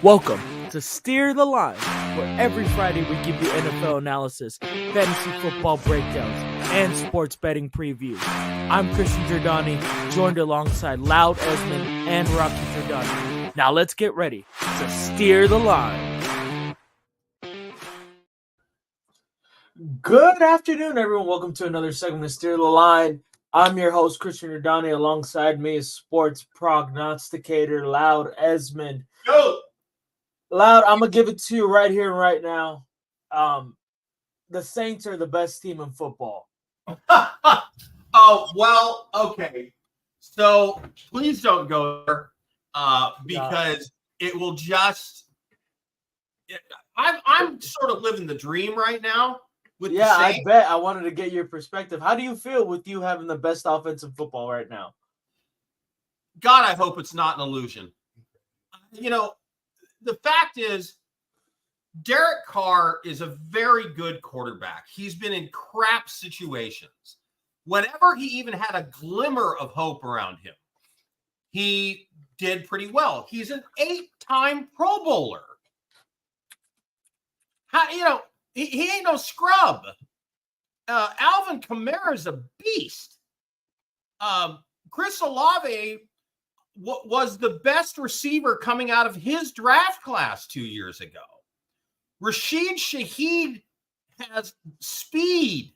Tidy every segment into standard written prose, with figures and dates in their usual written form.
Welcome to Steer the Line, where every Friday we give you NFL analysis, fantasy football breakdowns, and sports betting previews. I'm Christian Giordani, joined alongside Loud-desmo and Rocky Giordani. Now let's get ready to steer the line. Good afternoon, everyone. Welcome to another segment of Steer the Line. I'm your host, Christian Giordani. Alongside me is sports prognosticator Loud-desmo. Go! Loud, I'm going to give it to you right here and right now. The Saints are the best team in football. Oh, well, okay. So please don't go there because it will just – I'm sort of living the dream right now. Yeah, I bet. I wanted to get your perspective. How do you feel with you having the best offense in football right now? God, I hope it's not an illusion. You know, the fact is, Derek Carr is a very good quarterback. He's been in crap situations. Whenever he even had a glimmer of hope around him, he did pretty well. He's an 8-time Pro Bowler. He ain't no scrub. Alvin Kamara is a beast. Chris Olave was the best receiver coming out of his draft class 2 years ago. Rashid Shaheed has speed.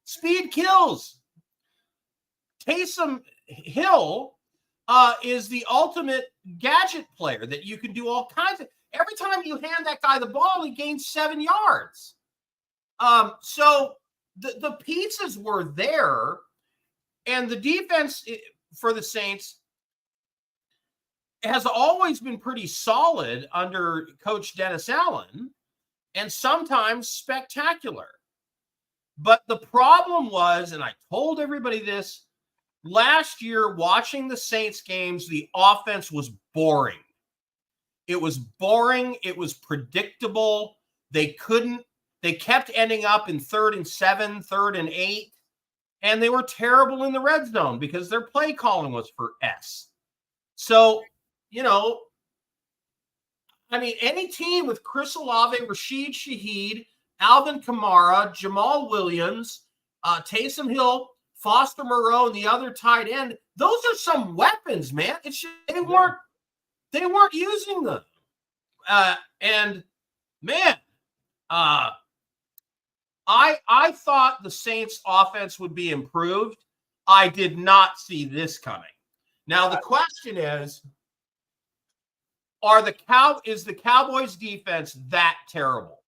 Speed kills. Taysom Hill is the ultimate gadget player that you can do all kinds of. Every time you hand that guy the ball, he gains 7 yards. So the pieces were there, and the defense for the Saints has always been pretty solid under Coach Dennis Allen, and sometimes spectacular. But the problem was, and I told everybody this, last year watching the Saints games, the offense was boring. It was boring. It was predictable. They kept ending up in 3rd and 7, 3rd and 8, and they were terrible in the red zone because their play calling was for S. So, any team with Chris Olave, Rashid Shaheed, Alvin Kamara, Jamal Williams, Taysom Hill, Foster Moreau, and the other tight end, those are some weapons, man. It's just, they weren't using them. I thought the Saints offense would be improved. I did not see this coming. Now the question is the Cowboys defense that terrible?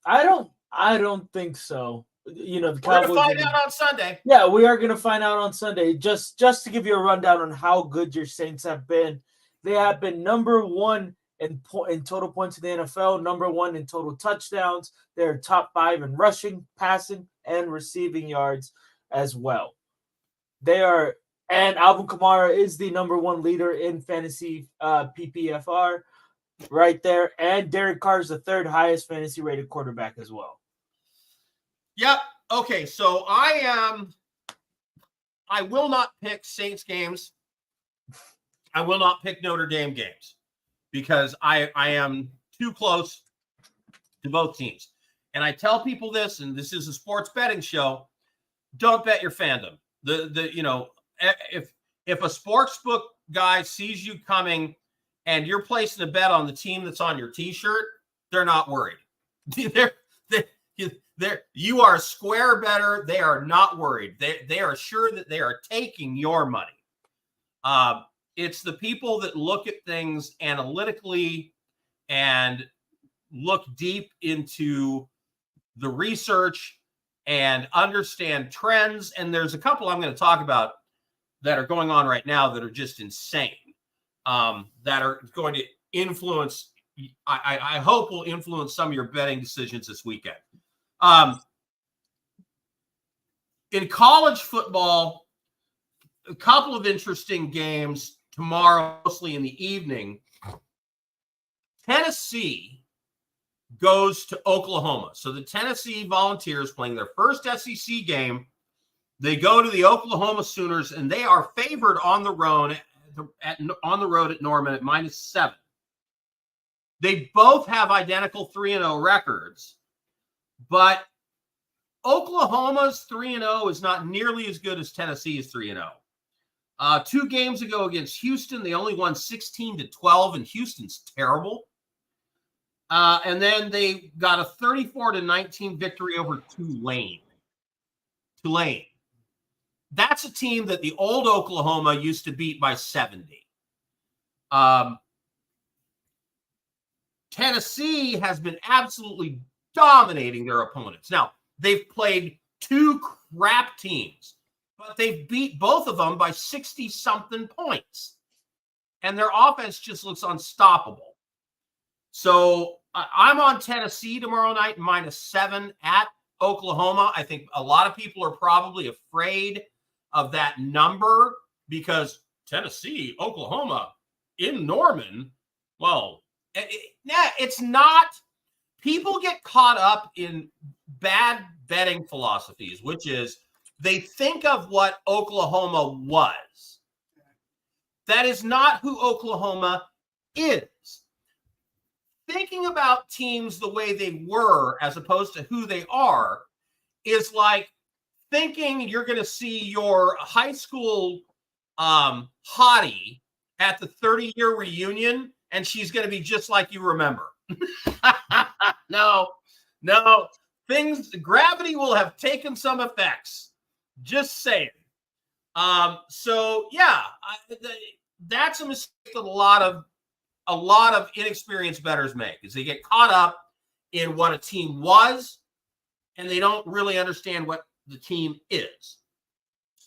I don't think so. The Cowboys. We're going to find out on Sunday. Yeah, we are going to find out on Sunday. Just to give you a rundown on how good your Saints have been. They have been number 1 in total points in the NFL, number 1 in total touchdowns. They're top 5 in rushing, passing, and receiving yards as well. And Alvin Kamara is the number 1 leader in fantasy PPFR right there. And Derek Carr is the 3rd highest fantasy rated quarterback as well. Yep. Okay. So I will not pick Saints games. I will not pick Notre Dame games because I am too close to both teams. And I tell people this, and this is a sports betting show, don't bet your fandom. If a sportsbook guy sees you coming and you're placing a bet on the team that's on your T-shirt, they're not worried. You are a square better. They are not worried. They are sure that they are taking your money. It's the people that look at things analytically and look deep into the research and understand trends. And there's a couple I'm going to talk about that are going on right now that are just insane, that are going to influence, I hope will influence some of your betting decisions this weekend. In college football, a couple of interesting games tomorrow, mostly in the evening. Tennessee goes to Oklahoma. So the Tennessee Volunteers playing their first SEC game. They go to the Oklahoma Sooners, and they are favored on the road at Norman at -7. They both have identical 3-0 records, but Oklahoma's 3-0 is not nearly as good as Tennessee's 3-0. 2 games ago against Houston, they only won 16-12, and Houston's terrible. And then they got a 34-19 victory over Tulane. That's a team that the old Oklahoma used to beat by 70. Tennessee has been absolutely dominating their opponents. Now, they've played 2 crap teams, but they've beat both of them by 60-something points. And their offense just looks unstoppable. So I'm on Tennessee tomorrow night, -7 at Oklahoma. I think a lot of people are probably afraid of that number because Tennessee, Oklahoma in Norman, well, it's not. People get caught up in bad betting philosophies, which is they think of what Oklahoma was. That is not who Oklahoma is. Thinking about teams the way they were as opposed to who they are is like thinking you're going to see your high school hottie at the 30-year reunion and she's going to be just like you remember. No. Gravity will have taken some effects. Just saying. So yeah, that's a mistake that a lot of inexperienced bettors make, is they get caught up in what a team was, and they don't really understand what the team is.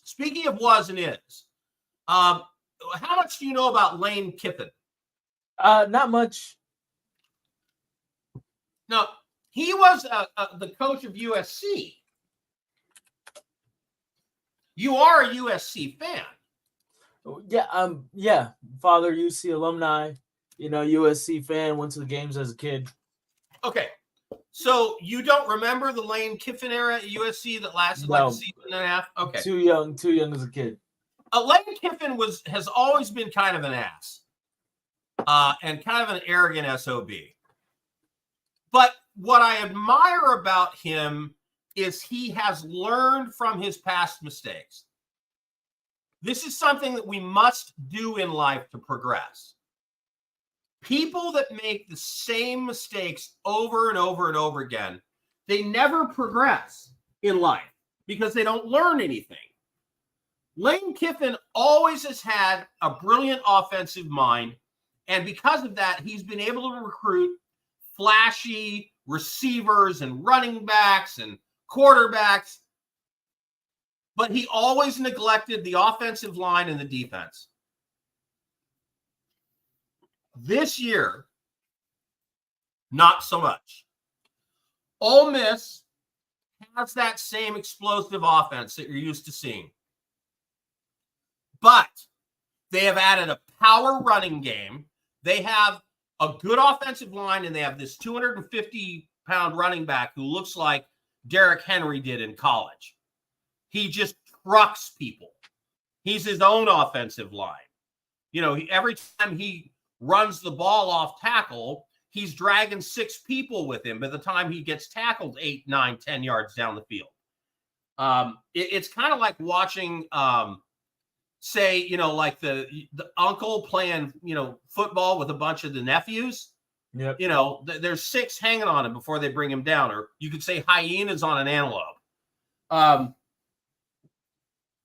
Speaking of was and is, how much do you know about Lane Kiffin? Not much. No, he was the coach of USC. You are a USC fan. Yeah. Father UC alumni. USC fan. Went to the games as a kid. Okay, so you don't remember the Lane Kiffin era at USC that lasted like a season and a half? Okay, too young as a kid. Lane Kiffin has always been kind of an ass, and kind of an arrogant SOB. But what I admire about him is he has learned from his past mistakes. This is something that we must do in life to progress. People that make the same mistakes over and over and over again, they never progress in life because they don't learn anything. Lane Kiffin always has had a brilliant offensive mind, and because of that, he's been able to recruit flashy receivers and running backs and quarterbacks, but he always neglected the offensive line and the defense. This year, not so much. Ole Miss has that same explosive offense that you're used to seeing, but they have added a power running game. They have a good offensive line, and they have this 250-pound running back who looks like Derrick Henry did in college. He just trucks people. He's his own offensive line. Every time he runs the ball off tackle, he's dragging 6 people with him by the time he gets tackled 8, 9, 10 yards down the field. It's kind of like watching, say, like the uncle playing, football with a bunch of the nephews. Yep. There's 6 hanging on him before they bring him down, or you could say hyenas on an antelope.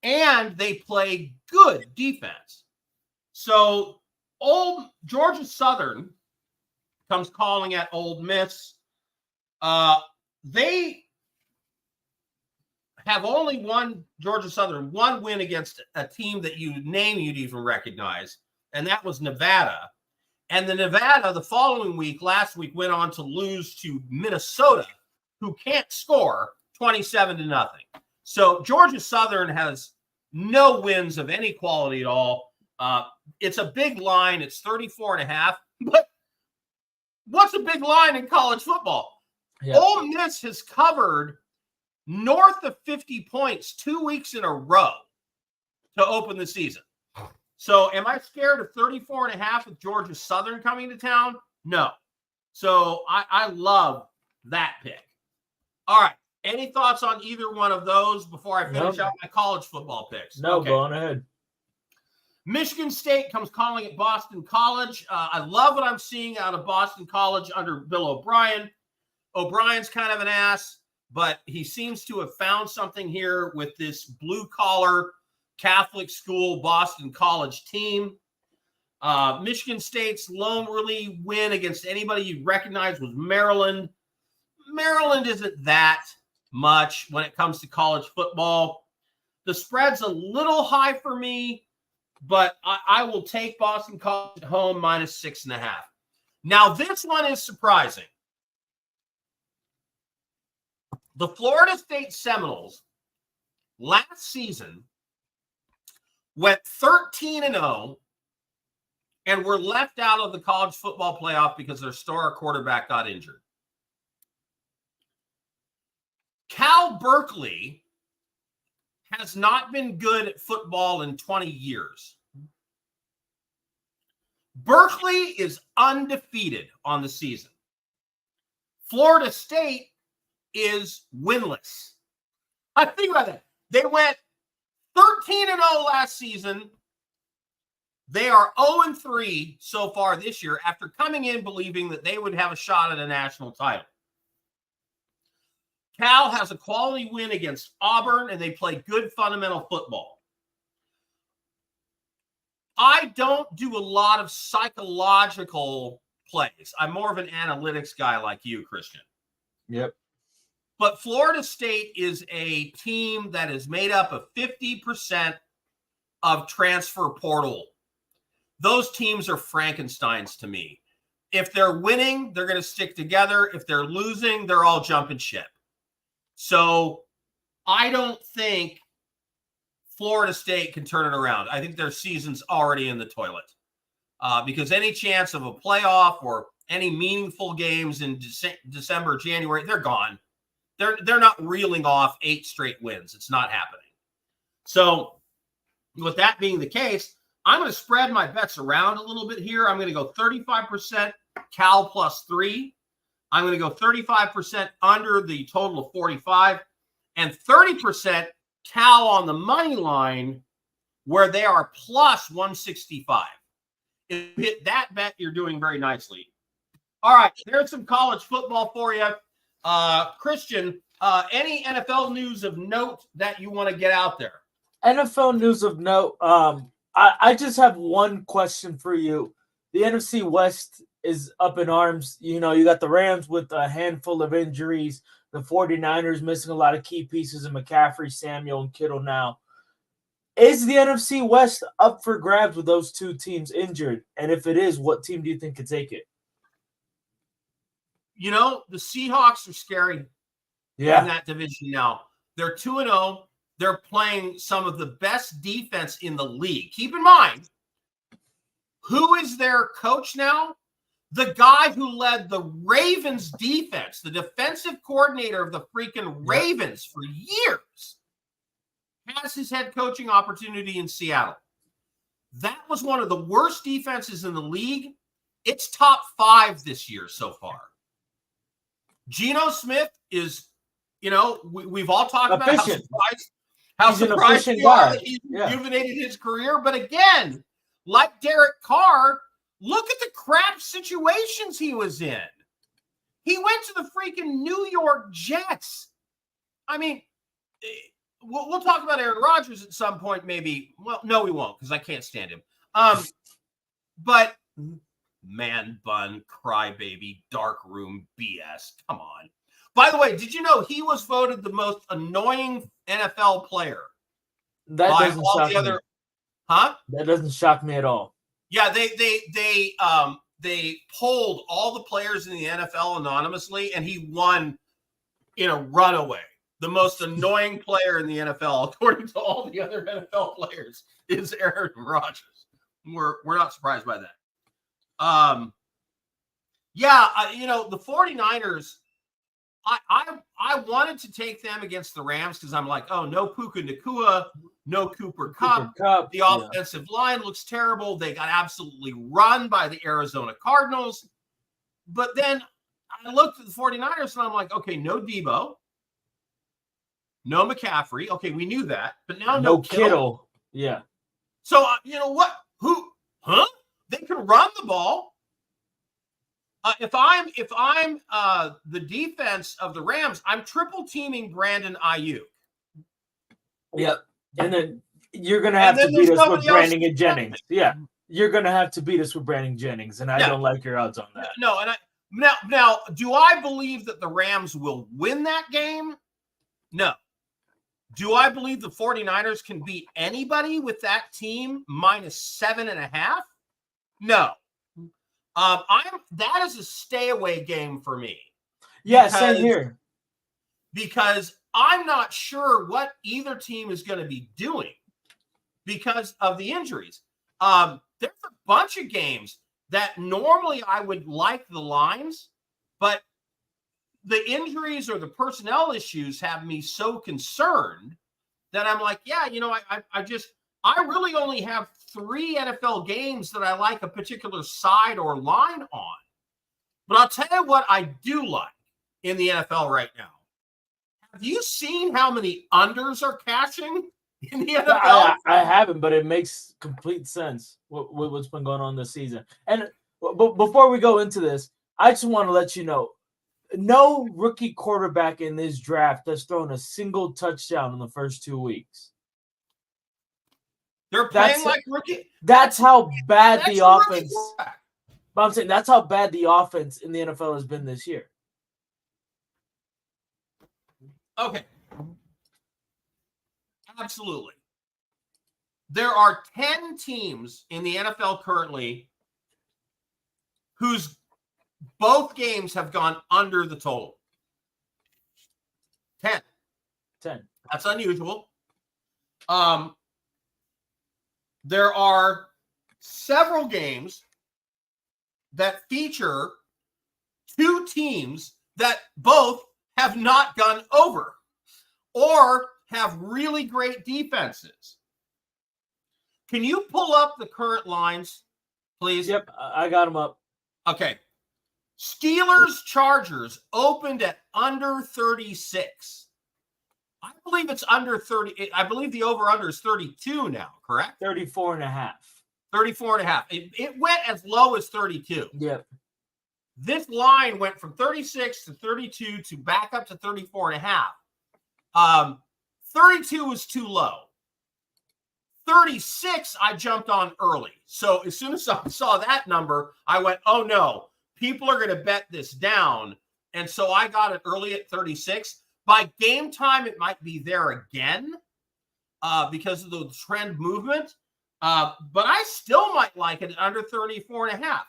And they play good defense. So old Georgia Southern comes calling at Ole Miss. They have only Georgia Southern one win against a team that you'd even recognize, and that was Nevada. And the Nevada last week went on to lose to Minnesota, who can't score, 27-0. So Georgia Southern has no wins of any quality at all. It's a big line. It's 34.5. But what's a big line in college football? Yeah. Ole Miss has covered north of 50 points 2 weeks in a row to open the season. So am I scared of 34.5 with Georgia Southern coming to town? No. So I love that pick. All right. Any thoughts on either one of those before I finish out my college football picks? No, go on ahead. Michigan State comes calling it Boston College. I love what I'm seeing out of Boston College under Bill O'Brien. O'Brien's kind of an ass, but he seems to have found something here with this blue-collar Catholic school Boston College team. Michigan State's lone really win against anybody you'd recognize was Maryland. Maryland isn't that much when it comes to college football. The spread's a little high for me, but I will take Boston College at home minus 6.5. Now, this one is surprising. The Florida State Seminoles last season went 13-0 and were left out of the college football playoff because their star quarterback got injured. Cal Berkeley has not been good at football in 20 years. Berkeley is undefeated on the season. Florida State is winless. I think about that. They went 13-0 last season. They are 0-3 so far this year after coming in believing that they would have a shot at a national title. Cal has a quality win against Auburn, and they play good fundamental football. I don't do a lot of psychological plays. I'm more of an analytics guy like you, Christian. Yep. But Florida State is a team that is made up of 50% of transfer portal. Those teams are Frankensteins to me. If they're winning, they're going to stick together. If they're losing, they're all jumping ship. So I don't think Florida State can turn it around. I think their season's already in the toilet because any chance of a playoff or any meaningful games in December, January, they're gone. They're not reeling off 8 straight wins. It's not happening. So with that being the case, I'm going to spread my bets around a little bit here. I'm going to go 35% Cal +3. I'm going to go 35% under the total of 45 and 30% Cal on the money line where they are +165. If you hit that bet, you're doing very nicely. All right, there's some college football for you. Christian, any NFL news of note that you want to get out there? NFL news of note. I just have one question for you. The NFC West is up in arms. You know, you got the Rams with a handful of injuries. The 49ers missing a lot of key pieces in McCaffrey, Samuel, and Kittle now. Is the NFC West up for grabs with those two teams injured? And if it is, what team do you think could take it? You know, the Seahawks are scary in that division now. They're 2-0. They're playing some of the best defense in the league. Keep in mind, who is their coach now? The guy who led the Ravens defense, the defensive coordinator of the freaking Ravens for years, has his head coaching opportunity in Seattle. That was one of the worst defenses in the league. It's top 5 this year so far. Geno Smith is, you know, we've all talked about how surprised we are that he's rejuvenated his career. But again, like Derek Carr, look at the crap situations he was in. He went to the freaking New York Jets. I mean, we'll talk about Aaron Rodgers at some point, maybe. Well, no, we won't because I can't stand him. But man bun, crybaby, dark room BS. Come on. By the way, did you know he was voted the most annoying NFL player? That doesn't shock me. That doesn't shock me at all. Yeah, they polled all the players in the NFL anonymously, and he won in a runaway. The most annoying player in the NFL, according to all the other NFL players, is Aaron Rodgers. We're not surprised by that. You know, the 49ers, I wanted to take them against the Rams because I'm like, oh, no Puka Nacua, no Cooper Kupp. The offensive line looks terrible. They got absolutely run by the Arizona Cardinals. But then I looked at the 49ers and I'm like, okay, no Debo, no McCaffrey. Okay, we knew that, but now no Kittle. Yeah. So you know what? They can run the ball. If I'm the defense of the Rams, I'm triple teaming Brandon Ayuk. Yep. And then you're gonna have to beat us with Brandon and Jennings. Yeah. You're gonna have to beat us with Brandon Jennings, and I don't like your odds on that. No, and now, do I believe that the Rams will win that game? No. Do I believe the 49ers can beat anybody with that team minus 7.5? No. That is a stay away game for me. Yeah, same here. Because I'm not sure what either team is going to be doing because of the injuries. There's a bunch of games that normally I would like the lines, but the injuries or the personnel issues have me so concerned that I'm like, yeah, you know, I really only have 3 NFL games that I like a particular side or line on. But I'll tell you what I do like in the NFL right now. Have you seen how many unders are cashing in the NFL? I haven't, but it makes complete sense what's been going on this season. And before we go into this, I just want to let you know, no rookie quarterback in this draft has thrown a single touchdown in the first 2 weeks. They're playing like rookie. That's how bad the offense. But I'm saying that's how bad the offense in the NFL has been this year. Okay. Absolutely. There are 10 teams in the NFL currently whose both games have gone under the total. 10. That's unusual. There are several games that feature 2 teams that both have not gone over or have really great defenses. Can you pull up the current lines, please? Yep, I got them up. Okay. Steelers Chargers opened at under 36. I believe it's under 30. I believe the over-under is 32 now, correct? 34.5. 34.5. It went as low as 32. Yep. This line went from 36 to 32 to back up to 34.5. 32 was too low. 36, I jumped on early. So as soon as I saw that number, I went, oh no, people are going to bet this down. And so I got it early at 36. By game time, it might be there again because of the trend movement. But I still might like it at under 34.5.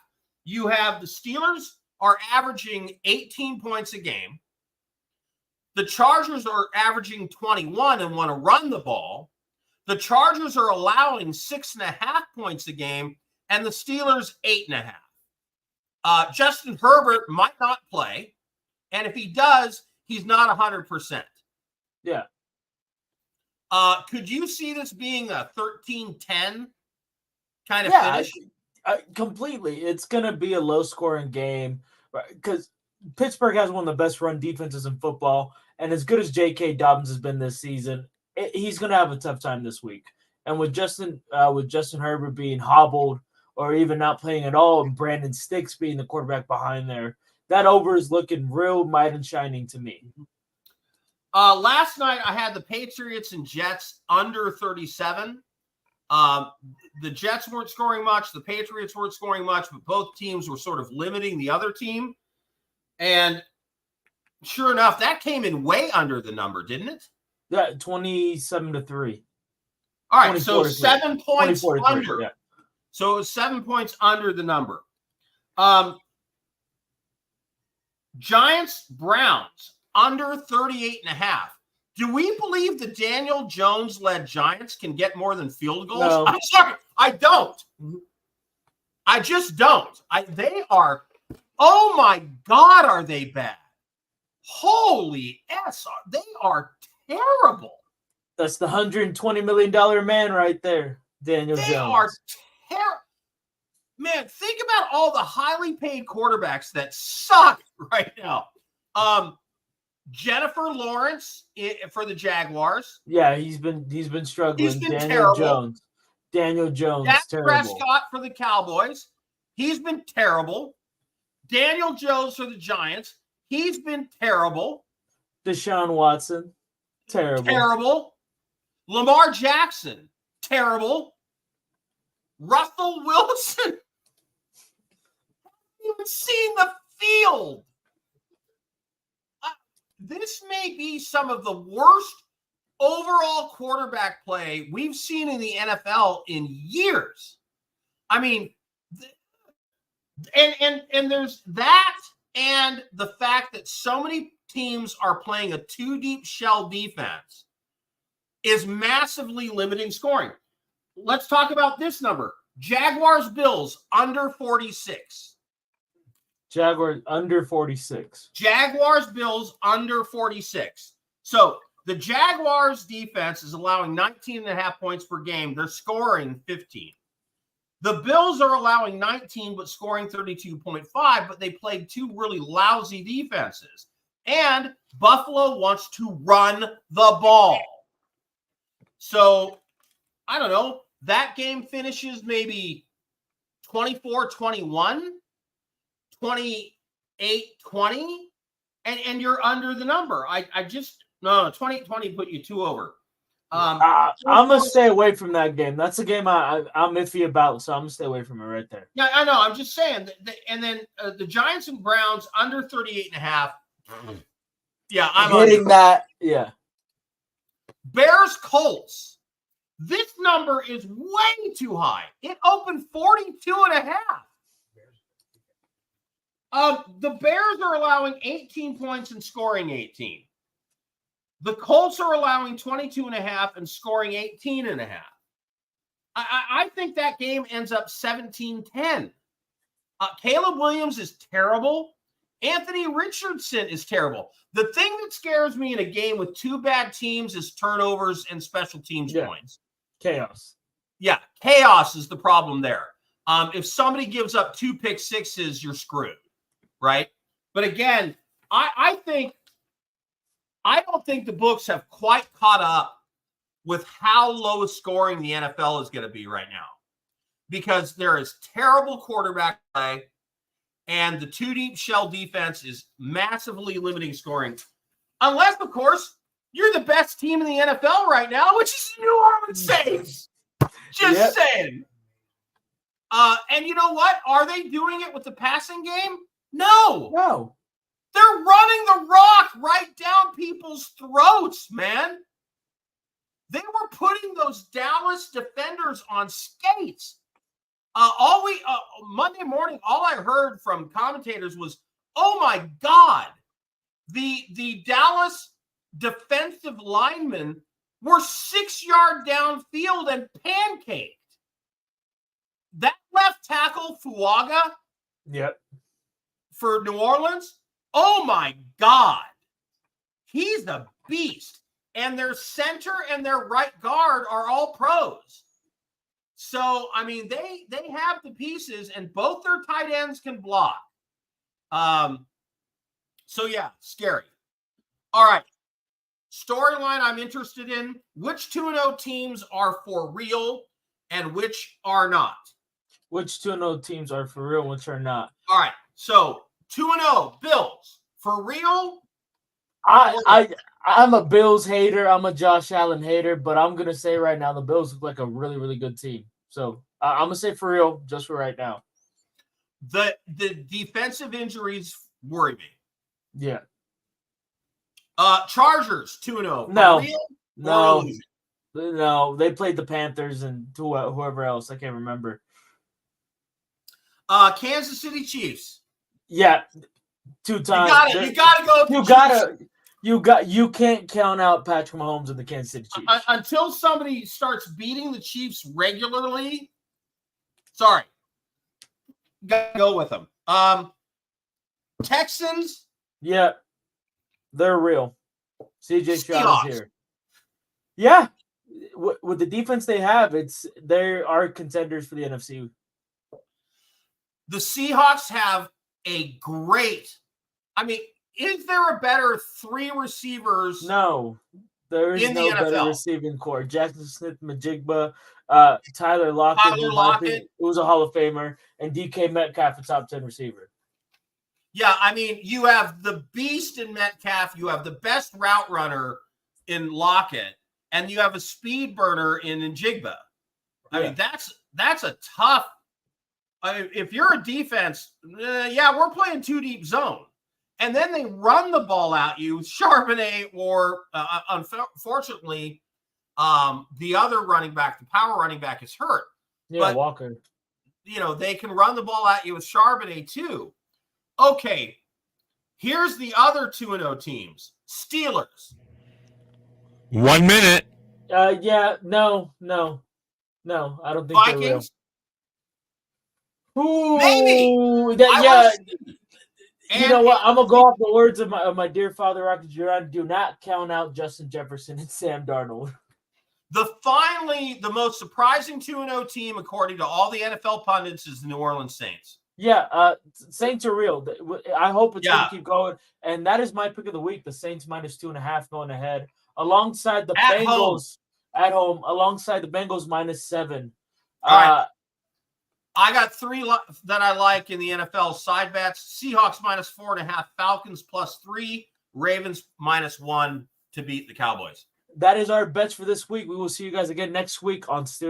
You have the Steelers are averaging 18 points a game. The Chargers are averaging 21 and want to run the ball. The Chargers are allowing 6.5 points a game, and the Steelers 8.5. Justin Herbert might not play, and if he does, he's not 100%. Yeah. Could you see this being a 13-10 kind of finish? Completely. It's going to be a low-scoring game because Pittsburgh has one of the best run defenses in football, and as good as J.K. Dobbins has been this season, he's going to have a tough time this week. And with Justin Herbert being hobbled or even not playing at all, and Brandon Sticks being the quarterback behind there, that over is looking real might and shining to me. Last night, I had the Patriots and Jets under 37. The Jets weren't scoring much. The Patriots weren't scoring much, but both teams were sort of limiting the other team. And sure enough, that came in way under the number, didn't it? Yeah, 27-3. All right, so 7 points under. Yeah. So it was 7 points under the number. Giants, Browns, under 38.5. Do we believe the Daniel Jones-led Giants can get more than field goals? No. I'm sorry, I don't. I just don't. They are, oh my God, are they bad? Holy S, they are terrible. That's the $120 million man right there, Daniel Jones. They are terrible. man, think about all the highly paid quarterbacks that suck right now. Jennifer Lawrence for the Jaguars. Yeah, he's been struggling. He's been terrible. Daniel Jones, Dak terrible. Prescott for the Cowboys. He's been terrible. Daniel Jones for the Giants. He's been terrible. Deshaun Watson, terrible. Terrible. Lamar Jackson, terrible. Russell Wilson, haven't even seen the field. This may be some of the worst overall quarterback play we've seen in the NFL in years. I mean, and there's that, and the fact that so many teams are playing a two deep shell defense is massively limiting scoring. Let's talk about this number. Jaguars Bills under 46. Jaguars under 46. Jaguars Bills under 46. So the Jaguars defense is allowing 19.5 points per game. They're scoring 15. The Bills are allowing 19 but scoring 32.5, but they played two really lousy defenses. And Buffalo wants to run the ball. So, I don't know. That game finishes maybe 24-21, 28-20, and you're under the number. I just, no, 20-20 put you 2 over. I'm going to stay away from that game. That's a game I'm iffy about, so I'm going to stay away from it right there. Yeah, I know. I'm just saying. And then the Giants and Browns under 38.5. Yeah, I'm hitting under. That. Yeah. Bears Colts. This number is way too high. It opened 42.5. The Bears are allowing 18 points and scoring 18. The Colts are allowing 22.5 and scoring 18.5. I think that game ends up 17-10. Caleb Williams is terrible. Anthony Richardson is terrible. The thing that scares me in a game with two bad teams is turnovers and special teams points. Chaos. Yeah, chaos is the problem there. If somebody gives up 2 pick sixes, you're screwed, right? But again, I don't think the books have quite caught up with how low scoring the NFL is going to be right now, because there is terrible quarterback play, and the two deep shell defense is massively limiting scoring. Unless, of course, you're the best team in the NFL right now, which is New Orleans Saints. Just saying. And you know what? Are they doing it with the passing game? No. They're running the rock right down people's throats, man. They were putting those Dallas defenders on skates. Monday morning, all I heard from commentators was, "Oh my God, the Dallas defensive linemen were 6 yards downfield and pancaked." That left tackle, Fuaga, for New Orleans, oh my God, he's a beast. And their center and their right guard are all pros. So, I mean, they have the pieces, and both their tight ends can block. So, yeah, scary. All right. Storyline I'm interested in. Which 2-0 teams are for real and which are not? Which 2-0 teams are for real, which are not? All right. So, 2-0 Bills. For real? I'm a Bills hater. I'm a Josh Allen hater, but I'm going to say right now the Bills look like a really, really good team. So I'm going to say for real, just for right now. The defensive injuries worry me. Yeah. Chargers 2-0. No. They played the Panthers and whoever else. I can't remember. Kansas City Chiefs. Yeah. 2 times. You gotta go. You can't count out Patrick Mahomes and the Kansas City Chiefs until somebody starts beating the Chiefs regularly. Sorry, gotta go with them. Texans. Yeah, they're real. CJ Stroud is here. Yeah, with the defense they have, they are contenders for the NFC. The Seahawks have a great, I mean, is there a better 3 receivers? No, there is in the no better NFL? receiving core. Jackson Smith, Majigba, Tyler Lockett, Tyler who in my Lockett? opinion, who was a Hall of Famer, and DK Metcalf, a top 10 receiver. Yeah, I mean, you have the beast in Metcalf, you have the best route runner in Lockett, and you have a speed burner in Njigba. I mean, that's a tough. I mean, if you're a defense, we're playing 2 deep zone, and then they run the ball at you, Charbonnet, or unfortunately, the other running back, the power running back, is hurt. Yeah, but, Walker. They can run the ball at you with Charbonnet too. Okay, here's the other 2-0 teams. Steelers. 1 minute. No, I don't think Vikings. they're real. Ooh, Maybe. You know what? I'm gonna go off the words of my dear father, Rocky Giron. Do not count out Justin Jefferson and Sam Darnold. The most surprising 2-0 team, according to all the NFL pundits, is the New Orleans Saints. Yeah, Saints are real. I hope it's going to keep going. And that is my pick of the week, the Saints -2.5 going ahead. Alongside the Bengals at home, alongside the Bengals -7. All right. I got 3 that I like in the NFL side bets. Seahawks -4.5, Falcons +3, Ravens -1 to beat the Cowboys. That is our bets for this week. We will see you guys again next week on Steelers.